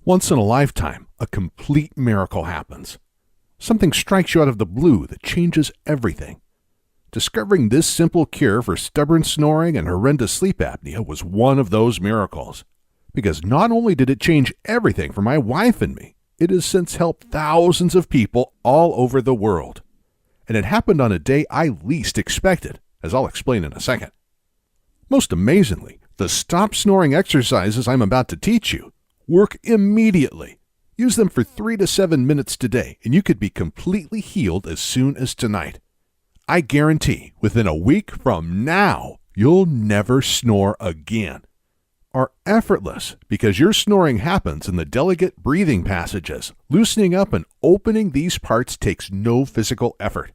Once in a lifetime, a complete miracle happens. Something strikes you out of the blue that changes everything. Discovering this simple cure for stubborn snoring and horrendous sleep apnea was one of those miracles. Because not only did it change everything for my wife and me, it has since helped thousands of people all over the world. And it happened on a day I least expected, as I'll explain in a second. Most amazingly, the stop snoring exercises I'm about to teach you work immediately. Use them for 3 to 7 minutes today, and you could be completely healed as soon as tonight. I guarantee within a week from now, you'll never snore again. Are effortless because your snoring happens in the delicate breathing passages. Loosening up and opening these parts takes no physical effort.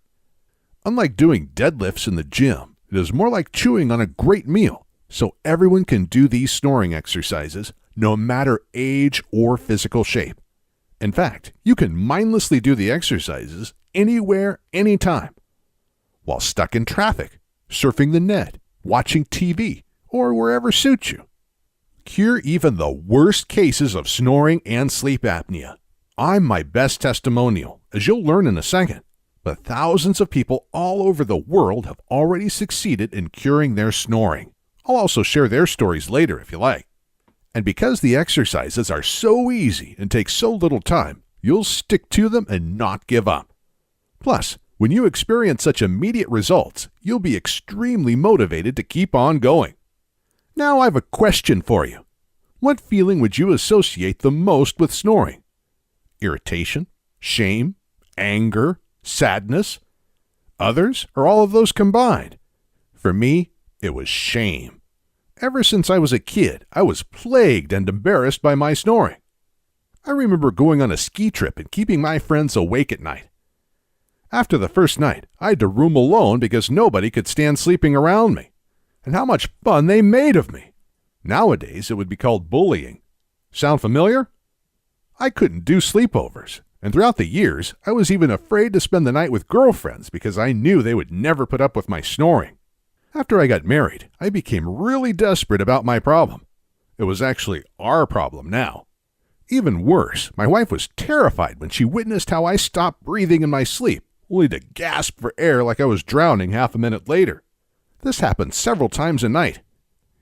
Unlike doing deadlifts in the gym, it is more like chewing on a great meal, so everyone can do these snoring exercises no matter age or physical shape. In fact, you can mindlessly do the exercises anywhere, anytime, while stuck in traffic, surfing the net, watching TV, or wherever suits you. Cure even the worst cases of snoring and sleep apnea. I'm my best testimonial, as you'll learn in a second, but thousands of people all over the world have already succeeded in curing their snoring. I'll also share their stories later if you like. And because the exercises are so easy and take so little time, you'll stick to them and not give up. Plus, when you experience such immediate results, you'll be extremely motivated to keep on going. Now I have a question for you. What feeling would you associate the most with snoring? Irritation, shame, anger, sadness? Others, or all of those combined? For me, it was shame. Ever since I was a kid, I was plagued and embarrassed by my snoring. I remember going on a ski trip and keeping my friends awake at night. After the first night, I had to room alone because nobody could stand sleeping around me. And how much fun they made of me. Nowadays, it would be called bullying. Sound familiar? I couldn't do sleepovers, and throughout the years, I was even afraid to spend the night with girlfriends because I knew they would never put up with my snoring. After I got married, I became really desperate about my problem. It was actually our problem now. Even worse, my wife was terrified when she witnessed how I stopped breathing in my sleep, only to gasp for air like I was drowning half a minute later. This happened several times a night.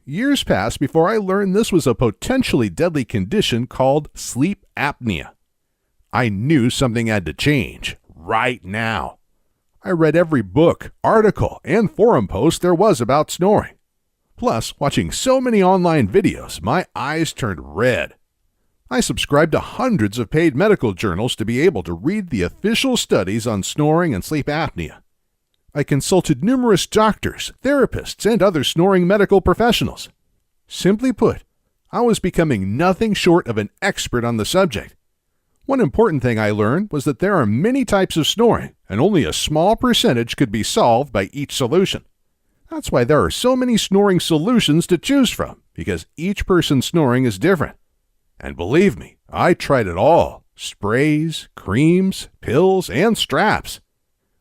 Years passed before I learned this was a potentially deadly condition called sleep apnea. I knew something had to change, right now. I read every book, article, and forum post there was about snoring. Plus, watching so many online videos, my eyes turned red. I subscribed to hundreds of paid medical journals to be able to read the official studies on snoring and sleep apnea. I consulted numerous doctors, therapists, and other snoring medical professionals. Simply put, I was becoming nothing short of an expert on the subject. One important thing I learned was that there are many types of snoring, and only a small percentage could be solved by each solution. That's why there are so many snoring solutions to choose from, because each person's snoring is different. And believe me, I tried it all. Sprays, creams, pills, and straps.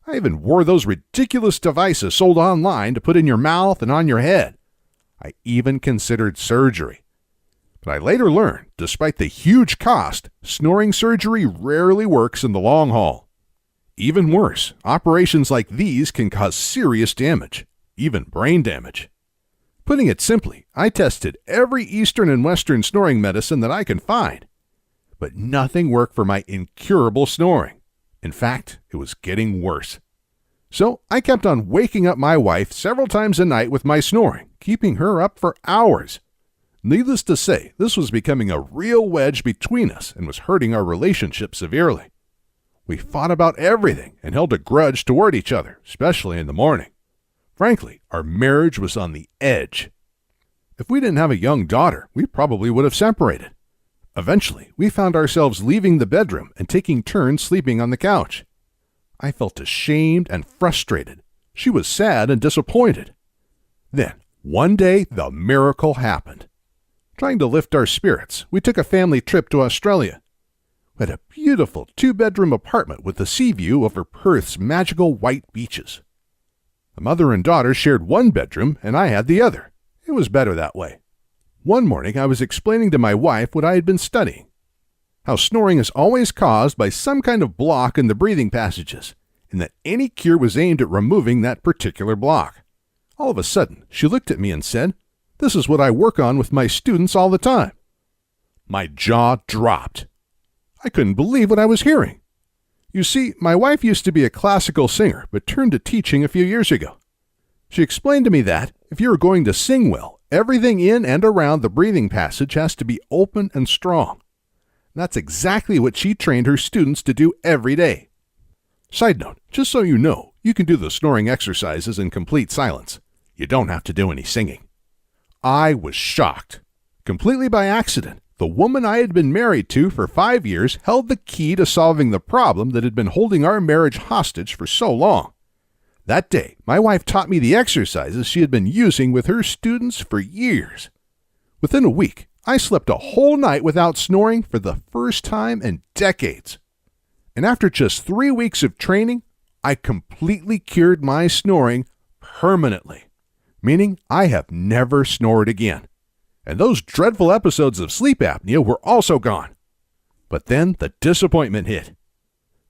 I even wore those ridiculous devices sold online to put in your mouth and on your head. I even considered surgery. But I later learned, despite the huge cost, snoring surgery rarely works in the long haul. Even worse, operations like these can cause serious damage, even brain damage. Putting it simply, I tested every Eastern and Western snoring medicine that I could find, but nothing worked for my incurable snoring. In fact, it was getting worse. So I kept on waking up my wife several times a night with my snoring, keeping her up for hours. Needless to say, this was becoming a real wedge between us and was hurting our relationship severely. We fought about everything and held a grudge toward each other, especially in the morning. Frankly, our marriage was on the edge. If we didn't have a young daughter, we probably would have separated. Eventually, we found ourselves leaving the bedroom and taking turns sleeping on the couch. I felt ashamed and frustrated. She was sad and disappointed. Then, one day, the miracle happened. Trying to lift our spirits, we took a family trip to Australia. We had a beautiful 2-bedroom apartment with a sea view over Perth's magical white beaches. The mother and daughter shared one bedroom, and I had the other. It was better that way. One morning, I was explaining to my wife what I had been studying. how snoring is always caused by some kind of block in the breathing passages, and that any cure was aimed at removing that particular block. All of a sudden, she looked at me and said, "This is what I work on with my students all the time." My jaw dropped. I couldn't believe what I was hearing. You see, my wife used to be a classical singer, but turned to teaching a few years ago. She explained to me that, if you are going to sing well, everything in and around the breathing passage has to be open and strong. That's exactly what she trained her students to do every day. Side note, just so you know, you can do the snoring exercises in complete silence. You don't have to do any singing. I was shocked. Completely by accident, the woman I had been married to for 5 years held the key to solving the problem that had been holding our marriage hostage for so long. That day, my wife taught me the exercises she had been using with her students for years. Within a week, I slept a whole night without snoring for the first time in decades. And after just 3 weeks of training, I completely cured my snoring permanently, meaning I have never snored again. And those dreadful episodes of sleep apnea were also gone. But then the disappointment hit.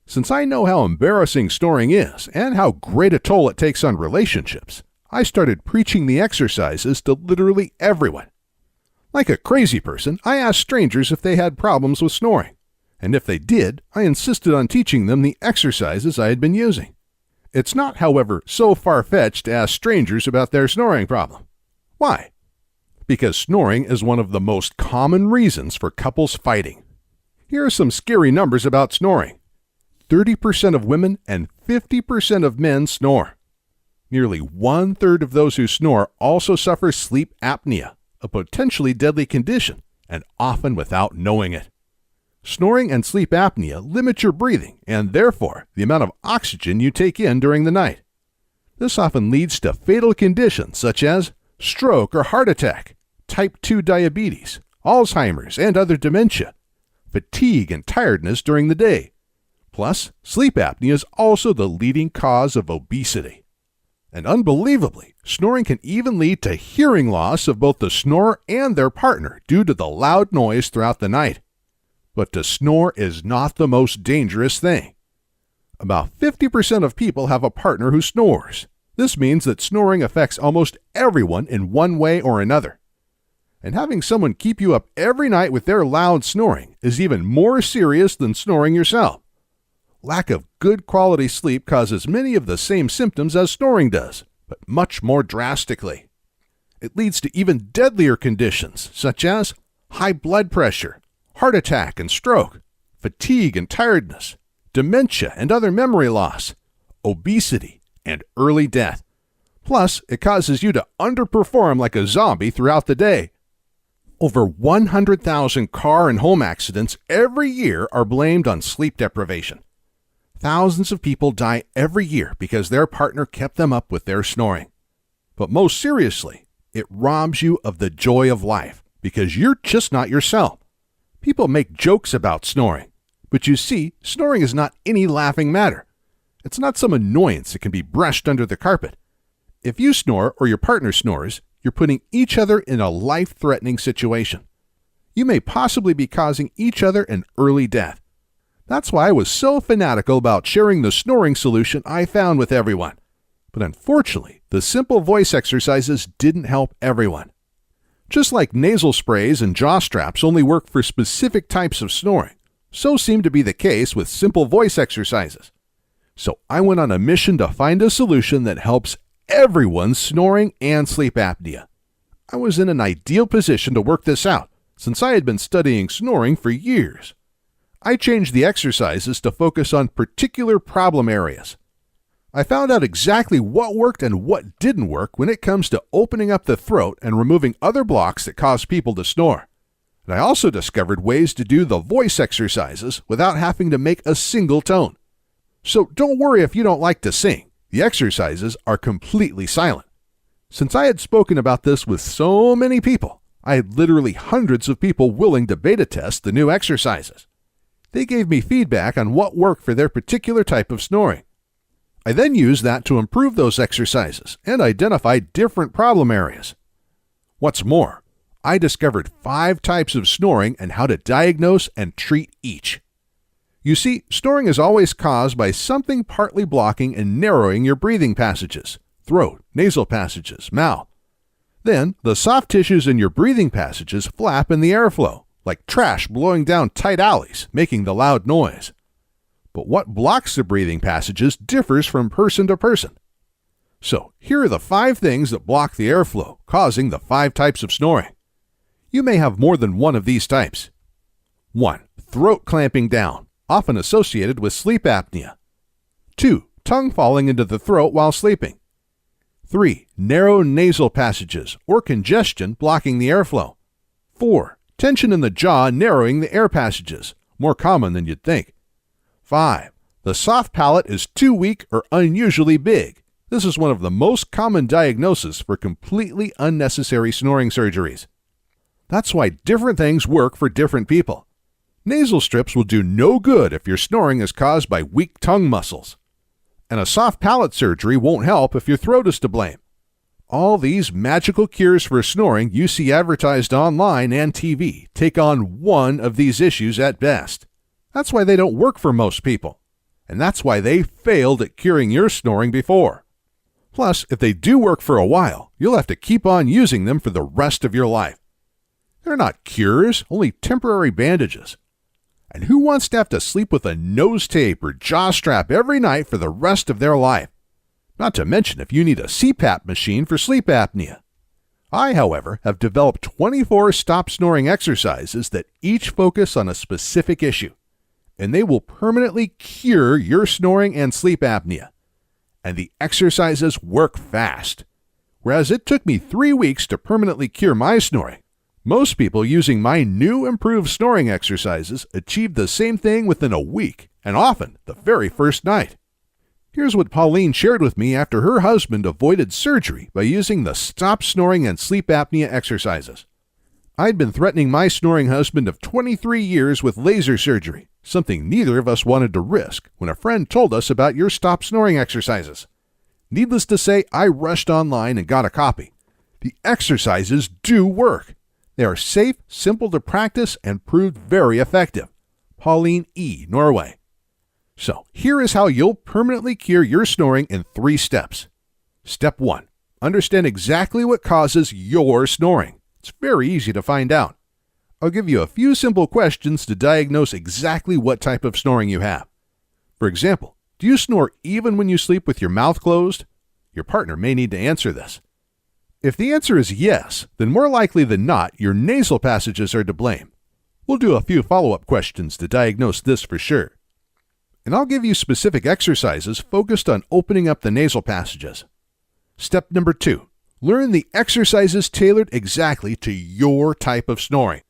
Since I know how embarrassing snoring is and how great a toll it takes on relationships, I started preaching the exercises to literally everyone. Like a crazy person, I asked strangers if they had problems with snoring. And if they did, I insisted on teaching them the exercises I had been using. It's not, however, so far-fetched to ask strangers about their snoring problem. Why? Because snoring is one of the most common reasons for couples fighting. Here are some scary numbers about snoring. 30% of women and 50% of men snore. Nearly 1/3 of those who snore also suffer sleep apnea, a potentially deadly condition, and often without knowing it. Snoring and sleep apnea limit your breathing and, therefore, the amount of oxygen you take in during the night. This often leads to fatal conditions such as stroke or heart attack, type 2 diabetes, Alzheimer's, and other dementia, fatigue and tiredness during the day. Plus, sleep apnea is also the leading cause of obesity. And unbelievably, snoring can even lead to hearing loss of both the snorer and their partner due to the loud noise throughout the night. But to snore is not the most dangerous thing. About 50% of people have a partner who snores. This means that snoring affects almost everyone in one way or another. And having someone keep you up every night with their loud snoring is even more serious than snoring yourself. Lack of good quality sleep causes many of the same symptoms as snoring does, but much more drastically. It leads to even deadlier conditions such as high blood pressure, heart attack and stroke, fatigue and tiredness, dementia and other memory loss, obesity, and early death. Plus, it causes you to underperform like a zombie throughout the day. Over 100,000 car and home accidents every year are blamed on sleep deprivation. Thousands of people die every year because their partner kept them up with their snoring. But most seriously, it robs you of the joy of life because you're just not yourself. People make jokes about snoring, but you see, snoring is not any laughing matter. It's not some annoyance that can be brushed under the carpet. If you snore or your partner snores, you're putting each other in a life-threatening situation. You may possibly be causing each other an early death. That's why I was so fanatical about sharing the snoring solution I found with everyone. But unfortunately, the simple voice exercises didn't help everyone. Just like nasal sprays and jaw straps only work for specific types of snoring, so seemed to be the case with simple voice exercises. So I went on a mission to find a solution that helps everyone's snoring and sleep apnea. I was in an ideal position to work this out, since I had been studying snoring for years. I changed the exercises to focus on particular problem areas. I found out exactly what worked and what didn't work when it comes to opening up the throat and removing other blocks that cause people to snore. And I also discovered ways to do the voice exercises without having to make a single tone. So don't worry if you don't like to sing. The exercises are completely silent. Since I had spoken about this with so many people, I had literally hundreds of people willing to beta test the new exercises. They gave me feedback on what worked for their particular type of snoring. I then used that to improve those exercises and identify different problem areas. What's more, I discovered 5 types of snoring and how to diagnose and treat each. You see, snoring is always caused by something partly blocking and narrowing your breathing passages, throat, nasal passages, mouth. Then, the soft tissues in your breathing passages flap in the airflow, like trash blowing down tight alleys, making the loud noise. But what blocks the breathing passages differs from person to person. So, here are the 5 things that block the airflow, causing the 5 types of snoring. You may have more than one of these types. 1. Throat clamping down, often associated with sleep apnea. 2. Tongue falling into the throat while sleeping. 3. Narrow nasal passages or congestion blocking the airflow. 4. Tension in the jaw narrowing the air passages, more common than you'd think. 5. The soft palate is too weak or unusually big. This is one of the most common diagnoses for completely unnecessary snoring surgeries. That's why different things work for different people. Nasal strips will do no good if your snoring is caused by weak tongue muscles. And a soft palate surgery won't help if your throat is to blame. All these magical cures for snoring you see advertised online and TV take on one of these issues at best. That's why they don't work for most people. And that's why they failed at curing your snoring before. Plus, if they do work for a while, you'll have to keep on using them for the rest of your life. They're not cures, only temporary bandages. And who wants to have to sleep with a nose tape or jaw strap every night for the rest of their life? Not to mention if you need a CPAP machine for sleep apnea. I, however, have developed 24 stop snoring exercises that each focus on a specific issue, and they will permanently cure your snoring and sleep apnea. And the exercises work fast. Whereas it took me 3 weeks to permanently cure my snoring, most people using my new improved snoring exercises achieved the same thing within a week, and often the very first night. Here's what Pauline shared with me after her husband avoided surgery by using the stop snoring and sleep apnea exercises. I'd been threatening my snoring husband of 23 years with laser surgery, something neither of us wanted to risk, when a friend told us about your stop snoring exercises. Needless to say, I rushed online and got a copy. The exercises do work. They are safe, simple to practice, and proved very effective. Pauline E., Norway. So, here is how you'll permanently cure your snoring in 3 steps. Step 1. Understand exactly what causes your snoring. It's very easy to find out. I'll give you a few simple questions to diagnose exactly what type of snoring you have. For example, do you snore even when you sleep with your mouth closed? Your partner may need to answer this. If the answer is yes, then more likely than not, your nasal passages are to blame. We'll do a few follow-up questions to diagnose this for sure. And I'll give you specific exercises focused on opening up the nasal passages. Step number 2. Learn the exercises tailored exactly to your type of snoring.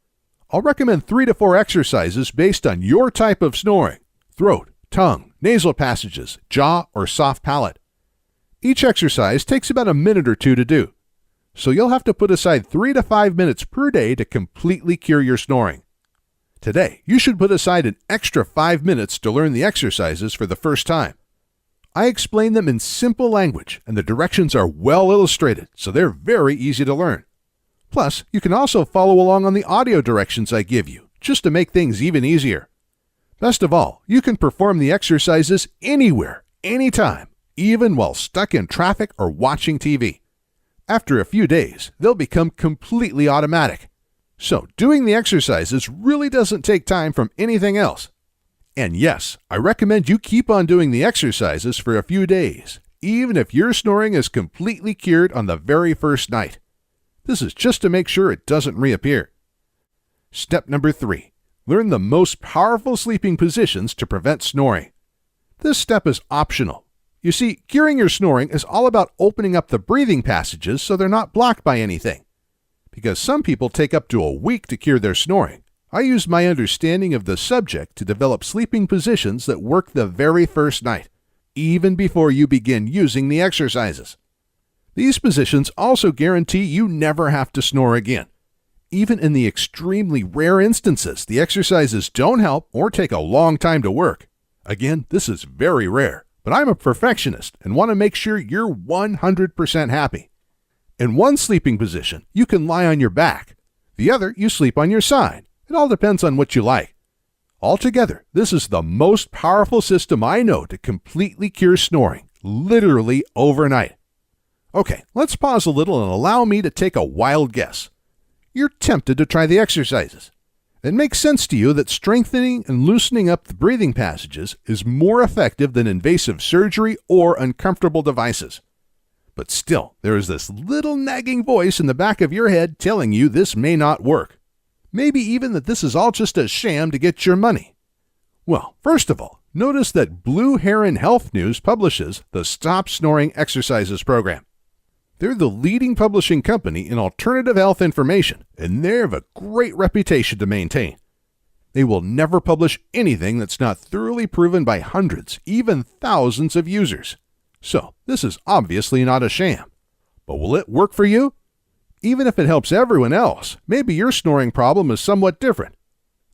I'll recommend 3 to 4 exercises based on your type of snoring: throat, tongue, nasal passages, jaw, or soft palate. Each exercise takes about a minute or 2 to do. So you'll have to put aside 3 to 5 minutes per day to completely cure your snoring. Today, you should put aside an extra 5 minutes to learn the exercises for the first time. I explain them in simple language, and the directions are well illustrated, so they're very easy to learn. Plus, you can also follow along on the audio directions I give you, just to make things even easier. Best of all, you can perform the exercises anywhere, anytime, even while stuck in traffic or watching TV. After a few days, they'll become completely automatic. So, doing the exercises really doesn't take time from anything else. And yes, I recommend you keep on doing the exercises for a few days, even if your snoring is completely cured on the very first night. This is just to make sure it doesn't reappear. Step number 3. Learn the most powerful sleeping positions to prevent snoring. This step is optional. You see, curing your snoring is all about opening up the breathing passages so they're not blocked by anything. Because some people take up to a week to cure their snoring, I used my understanding of the subject to develop sleeping positions that work the very first night, even before you begin using the exercises. These positions also guarantee you never have to snore again. Even in the extremely rare instances the exercises don't help or take a long time to work. Again, this is very rare. But I'm a perfectionist and want to make sure you're 100% happy. In one sleeping position, you can lie on your back. The other, you sleep on your side. It all depends on what you like. Altogether, this is the most powerful system I know to completely cure snoring, literally overnight. Okay, let's pause a little and allow me to take a wild guess. You're tempted to try the exercises. It makes sense to you that strengthening and loosening up the breathing passages is more effective than invasive surgery or uncomfortable devices. But still, there is this little nagging voice in the back of your head telling you this may not work. Maybe even that this is all just a sham to get your money. Well, first of all, notice that Blue Heron Health News publishes the Stop Snoring Exercises program. They're the leading publishing company in alternative health information, and they have a great reputation to maintain. They will never publish anything that's not thoroughly proven by hundreds, even thousands of users. So, this is obviously not a sham. But will it work for you? Even if it helps everyone else, maybe your snoring problem is somewhat different.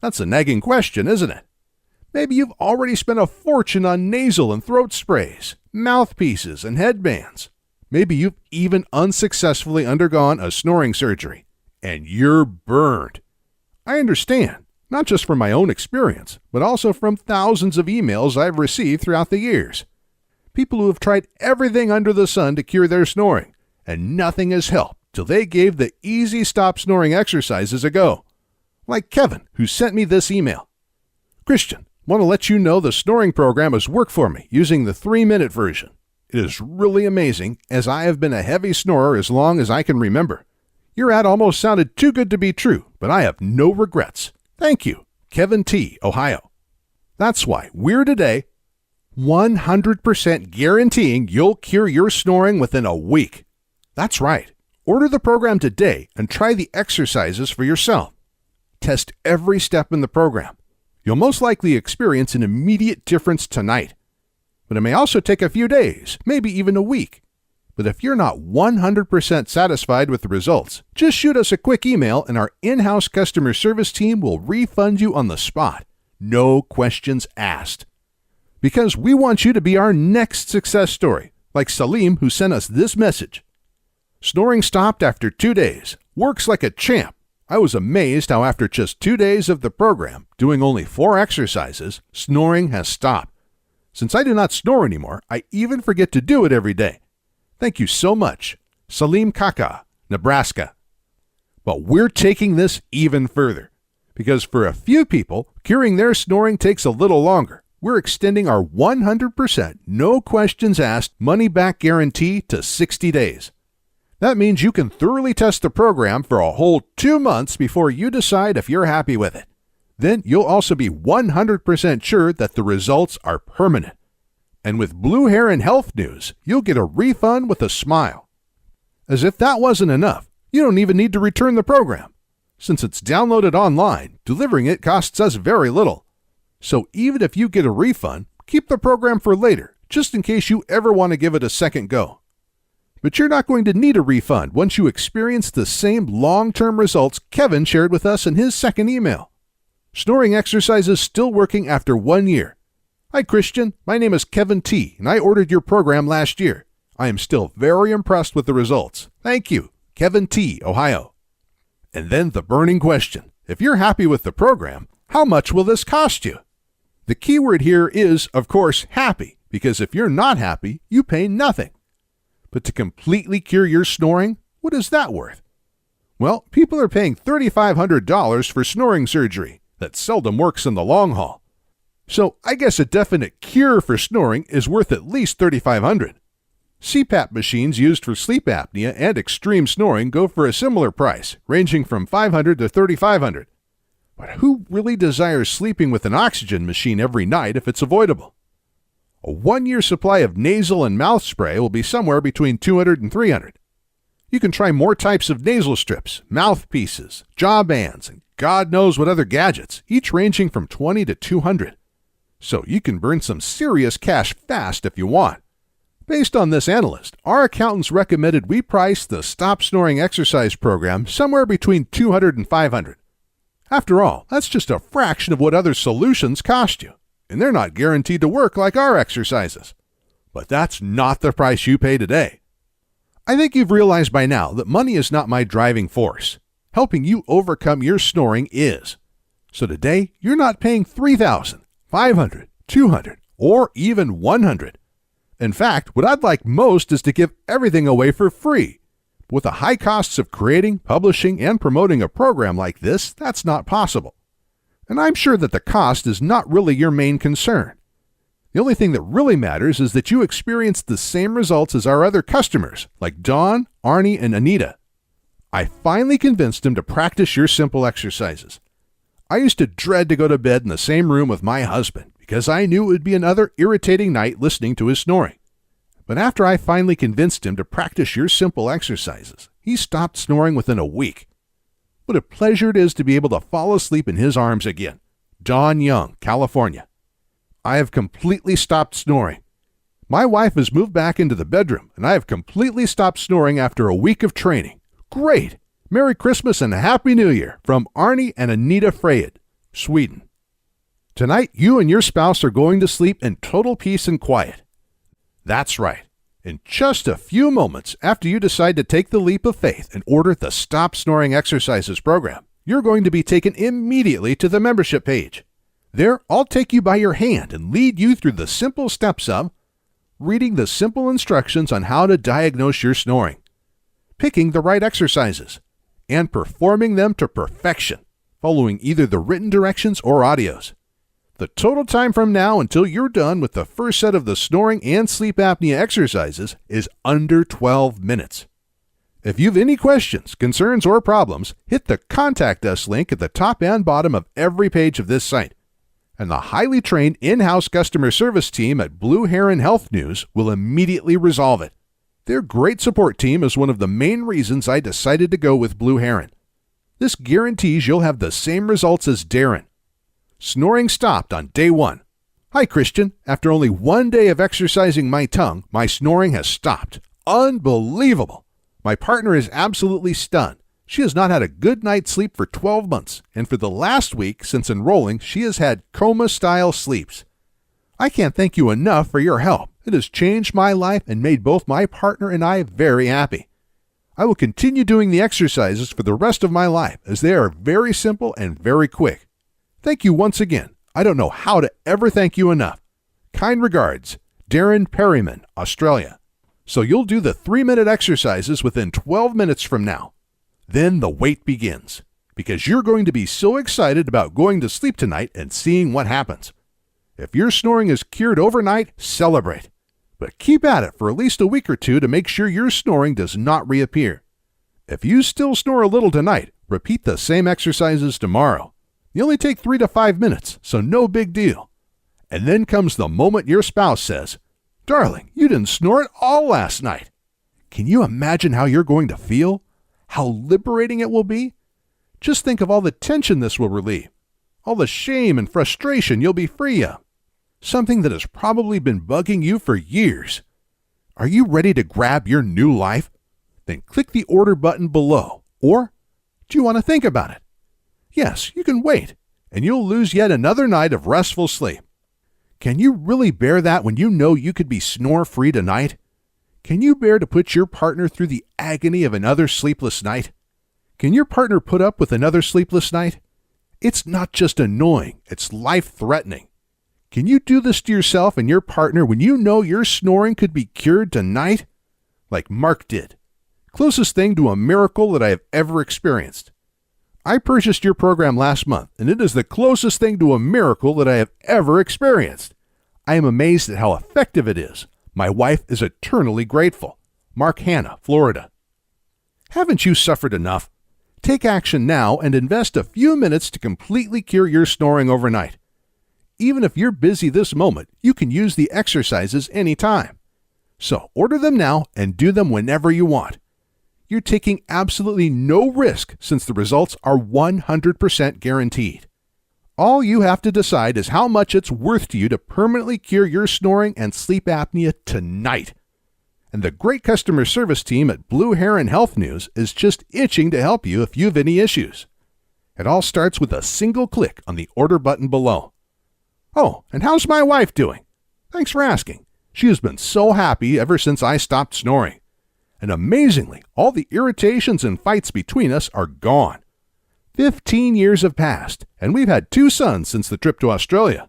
That's a nagging question, isn't it? Maybe you've already spent a fortune on nasal and throat sprays, mouthpieces, and headbands. Maybe you've even unsuccessfully undergone a snoring surgery, and you're burned. I understand, not just from my own experience, but also from thousands of emails I've received throughout the years. People who have tried everything under the sun to cure their snoring, and nothing has helped till they gave the easy stop snoring exercises a go. Like Kevin, who sent me this email. Christian, want to let you know the snoring program has worked for me using the 3-minute version. It is really amazing, as I have been a heavy snorer as long as I can remember. Your ad almost sounded too good to be true, but I have no regrets. Thank you, Kevin T., Ohio. That's why we're today 100% guaranteeing you'll cure your snoring within a week. That's right. Order the program today and try the exercises for yourself. Test every step in the program. You'll most likely experience an immediate difference tonight. But it may also take a few days, maybe even a week. But if you're not 100% satisfied with the results, just shoot us a quick email and our in-house customer service team will refund you on the spot. No questions asked. Because we want you to be our next success story, like Salim, who sent us this message. Snoring stopped after 2 days. Works like a champ. I was amazed how after just 2 days of the program, doing only 4 exercises, snoring has stopped. Since I do not snore anymore, I even forget to do it every day. Thank you so much. Salim Kaka, Nebraska. But we're taking this even further. Because for a few people, curing their snoring takes a little longer. We're extending our 100% no questions asked money-back guarantee to 60 days. That means you can thoroughly test the program for a whole 2 months before you decide if you're happy with it. Then you'll also be 100% sure that the results are permanent. And with Blue Heron Health News, you'll get a refund with a smile. As if that wasn't enough, you don't even need to return the program. Since it's downloaded online, delivering it costs us very little. So even if you get a refund, keep the program for later, just in case you ever want to give it a second go. But you're not going to need a refund once you experience the same long-term results Kevin shared with us in his second email. Snoring exercises still working after 1 year. Hi, Christian. My name is Kevin T., and I ordered your program last year. I am still very impressed with the results. Thank you, Kevin T., Ohio. And then the burning question. If you're happy with the program, how much will this cost you? The key word here is, of course, happy, because if you're not happy, you pay nothing. But to completely cure your snoring, what is that worth? Well, people are paying $3,500 for snoring surgery. That seldom works in the long haul. So I guess a definite cure for snoring is worth at least $3,500. CPAP machines used for sleep apnea and extreme snoring go for a similar price, ranging from $500 to $3,500. But who really desires sleeping with an oxygen machine every night if it's avoidable? A 1-year supply of nasal and mouth spray will be somewhere between $200 and $300. You can try more types of nasal strips, mouthpieces, jaw bands, and God knows what other gadgets, each ranging from $20 to $200. So you can burn some serious cash fast if you want. Based on this analyst, our accountants recommended we price the Stop Snoring Exercise program somewhere between $200 and $500. After all, that's just a fraction of what other solutions cost you, and they're not guaranteed to work like our exercises. But that's not the price you pay today. I think you've realized by now that money is not my driving force. helping you overcome your snoring is. So today, you're not paying $3,000, $500, $200, or even $100. In fact, what I'd like most is to give everything away for free. With the high costs of creating, publishing, and promoting a program like this, that's not possible. And I'm sure that the cost is not really your main concern. The only thing that really matters is that you experience the same results as our other customers, like Dawn, Arnie, and Anita. I finally convinced him to practice your simple exercises. I used to dread to go to bed in the same room with my husband because I knew it would be another irritating night listening to his snoring. But after I finally convinced him to practice your simple exercises, he stopped snoring within a week. What a pleasure it is to be able to fall asleep in his arms again. Don Young, California. I have completely stopped snoring. My wife has moved back into the bedroom, and I have completely stopped snoring after a week of training. Great! Merry Christmas and a Happy New Year from Arnie and Anita Freyed, Sweden. Tonight, you and your spouse are going to sleep in total peace and quiet. That's right. In just a few moments after you decide to take the leap of faith and order the Stop Snoring Exercises program, you're going to be taken immediately to the membership page. There, I'll take you by your hand and lead you through the simple steps of reading the simple instructions on how to diagnose your snoring, picking the right exercises, and performing them to perfection, following either the written directions or audios. The total time from now until you're done with the first set of the snoring and sleep apnea exercises is under 12 minutes. If you've any questions, concerns, or problems, hit the Contact Us link at the top and bottom of every page of this site. And the highly trained in-house customer service team at Blue Heron Health News will immediately resolve it. Their great support team is one of the main reasons I decided to go with Blue Heron. This guarantees you'll have the same results as Darren. Snoring stopped on day 1. Hi, Christian. After only 1 day of exercising my tongue, my snoring has stopped. Unbelievable. My partner is absolutely stunned. She has not had a good night's sleep for 12 months, and for the last week since enrolling, she has had coma-style sleeps. I can't thank you enough for your help. It has changed my life and made both my partner and I very happy. I will continue doing the exercises for the rest of my life as they are very simple and very quick. Thank you once again. I don't know how to ever thank you enough. Kind regards, Darren Perryman, Australia. So you'll do the 3-minute exercises within 12 minutes from now. Then the wait begins, because you're going to be so excited about going to sleep tonight and seeing what happens. If your snoring is cured overnight, celebrate. But keep at it for at least a week or two to make sure your snoring does not reappear. If you still snore a little tonight, repeat the same exercises tomorrow. They only take 3 to 5 minutes, so no big deal. And then comes the moment your spouse says, "Darling, you didn't snore at all last night." Can you imagine how you're going to feel? How liberating it will be? Just think of all the tension this will relieve, all the shame and frustration you'll be free of, something that has probably been bugging you for years. Are you ready to grab your new life? Then click the order button below, or do you want to think about it? Yes, you can wait, and you'll lose yet another night of restful sleep. Can you really bear that when you know you could be snore-free tonight? Can you bear to put your partner through the agony of another sleepless night? Can your partner put up with another sleepless night? It's not just annoying, it's life-threatening. Can you do this to yourself and your partner when you know your snoring could be cured tonight? Like Mark did. Closest thing to a miracle that I have ever experienced. I purchased your program last month, and it is the closest thing to a miracle that I have ever experienced. I am amazed at how effective it is. My wife is eternally grateful. Mark Hanna, Florida. Haven't you suffered enough? Take action now and invest a few minutes to completely cure your snoring overnight. Even if you're busy this moment, you can use the exercises anytime. So order them now and do them whenever you want. You're taking absolutely no risk since the results are 100% guaranteed. All you have to decide is how much it's worth to you to permanently cure your snoring and sleep apnea tonight. And the great customer service team at Blue Heron Health News is just itching to help you if you have any issues. It all starts with a single click on the order button below. Oh, and how's my wife doing? Thanks for asking. She has been so happy ever since I stopped snoring. and amazingly, all the irritations and fights between us are gone. 15 years have passed, and we've had 2 sons since the trip to Australia.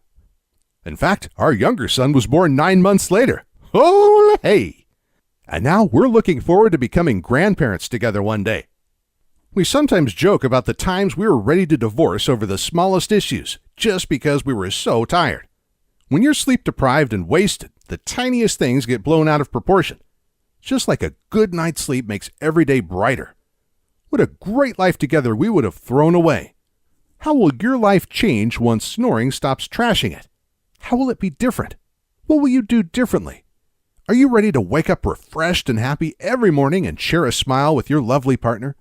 In fact, our younger son was born 9 months later. Oh, hey! And now we're looking forward to becoming grandparents together one day. We sometimes joke about the times we were ready to divorce over the smallest issues, just because we were so tired. When you're sleep deprived and wasted, the tiniest things get blown out of proportion. Just like a good night's sleep makes every day brighter. What a great life together we would have thrown away. How will your life change once snoring stops trashing it? How will it be different? What will you do differently? Are you ready to wake up refreshed and happy every morning and share a smile with your lovely partner?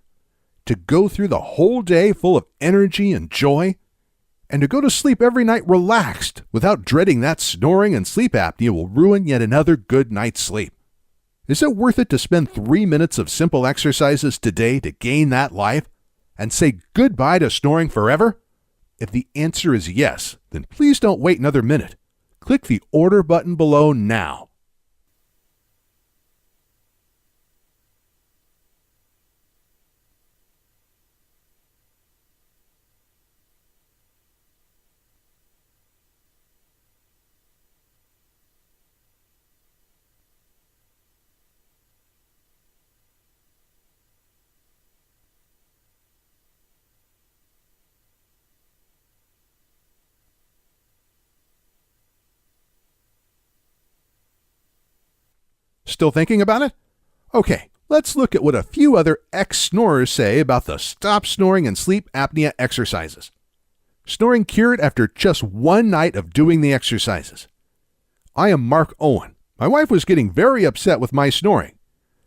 To go through the whole day full of energy and joy? And to go to sleep every night relaxed without dreading that snoring and sleep apnea will ruin yet another good night's sleep? Is it worth it to spend 3 minutes of simple exercises today to gain that life and say goodbye to snoring forever? If the answer is yes, then please don't wait another minute. Click the order button below now. Still thinking about it? Okay, let's look at what a few other ex-snorers say about the stop snoring and sleep apnea exercises. Snoring cured after just 1 night of doing the exercises. I am Mark Owen. My wife was getting very upset with my snoring.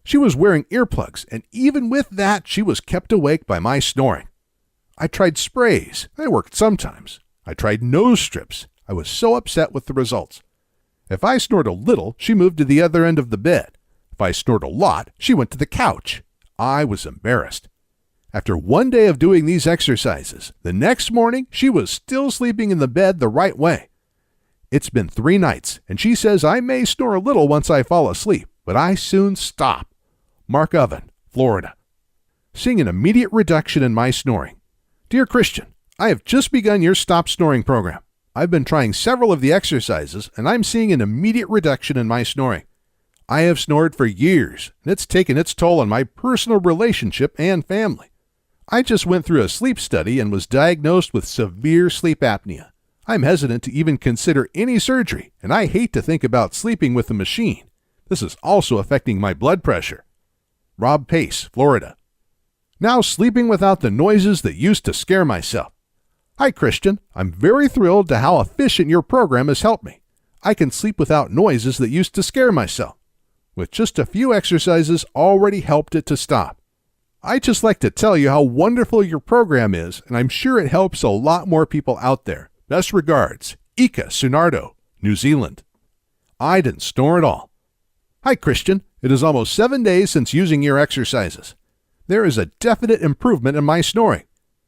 She was wearing earplugs, and even with that, she was kept awake by my snoring. I tried sprays. They worked sometimes. I tried nose strips. I was so upset with the results. If I snored a little, she moved to the other end of the bed. If I snored a lot, she went to the couch. I was embarrassed. After 1 day of doing these exercises, the next morning, she was still sleeping in the bed the right way. It's been 3 nights, and she says I may snore a little once I fall asleep, but I soon stop. Mark Oven, Florida. Seeing an immediate reduction in my snoring. Dear Christian, I have just begun your Stop Snoring program. I've been trying several of the exercises, and I'm seeing an immediate reduction in my snoring. I have snored for years, and it's taken its toll on my personal relationship and family. I just went through a sleep study and was diagnosed with severe sleep apnea. I'm hesitant to even consider any surgery, and I hate to think about sleeping with a machine. This is also affecting my blood pressure. Rob Pace, Florida. Now sleeping without the noises that used to scare myself. Hi, Christian. I'm very thrilled to how efficient your program has helped me. I can sleep without noises that used to scare myself. With just a few exercises already helped it to stop. I'd just like to tell you how wonderful your program is, and I'm sure it helps a lot more people out there. Best regards, Ika Sunardo, New Zealand. I didn't snore at all. Hi, Christian. It is almost 7 days since using your exercises. There is a definite improvement in my snoring.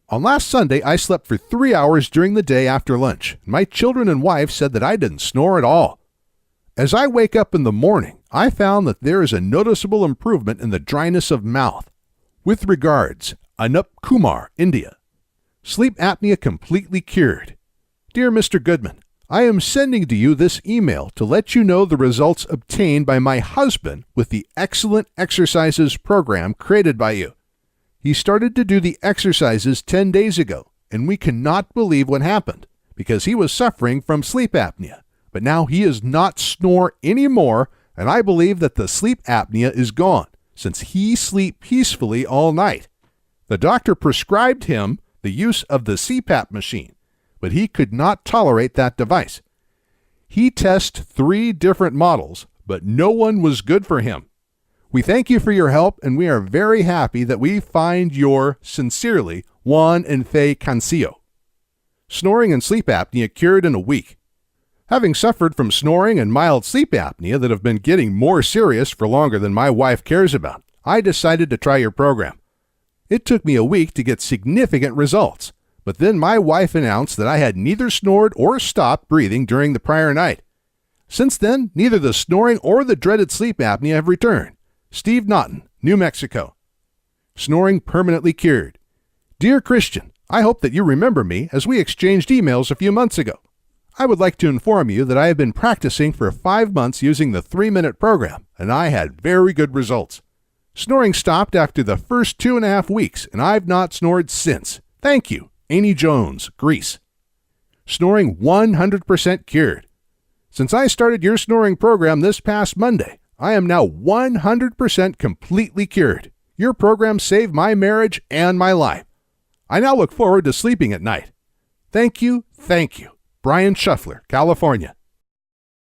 On last Sunday, I slept for 3 hours during the day after lunch. My children and wife said that I didn't snore at all. As I wake up in the morning, I found that there is a noticeable improvement in the dryness of mouth. With regards, Anup Kumar, India. Sleep apnea completely cured. Dear Mr. Goodman, I am sending to you this email to let you know the results obtained by my husband with the excellent exercises program created by you. He started to do the exercises 10 days ago, and we cannot believe what happened because he was suffering from sleep apnea. But now he does not snore anymore, and I believe that the sleep apnea is gone since he sleeps peacefully all night. The doctor prescribed him the use of the CPAP machine, but he could not tolerate that device. He tested 3 different models, but no one was good for him. We thank you for your help, and we are very happy that we find your, sincerely, Juan and Faye Cancillo. Snoring and sleep apnea cured in a week. Having suffered from snoring and mild sleep apnea that have been getting more serious for longer than my wife cares about, I decided to try your program. It took me a week to get significant results, but then my wife announced that I had neither snored or stopped breathing during the prior night. Since then, neither the snoring or the dreaded sleep apnea have returned. Steve Naughton, New Mexico. Snoring permanently cured. Dear Christian, I hope that you remember me as we exchanged emails a few months ago. I would like to inform you that I have been practicing for 5 months using the 3-minute program, and I had very good results. Snoring stopped after the first 2.5 weeks, and I've not snored since. Thank you. Amy Jones, Greece. Snoring 100% cured. Since I started your snoring program this past Monday, I am now 100% completely cured. Your program saved my marriage and my life. I now look forward to sleeping at night. Thank you. Brian Shuffler, California.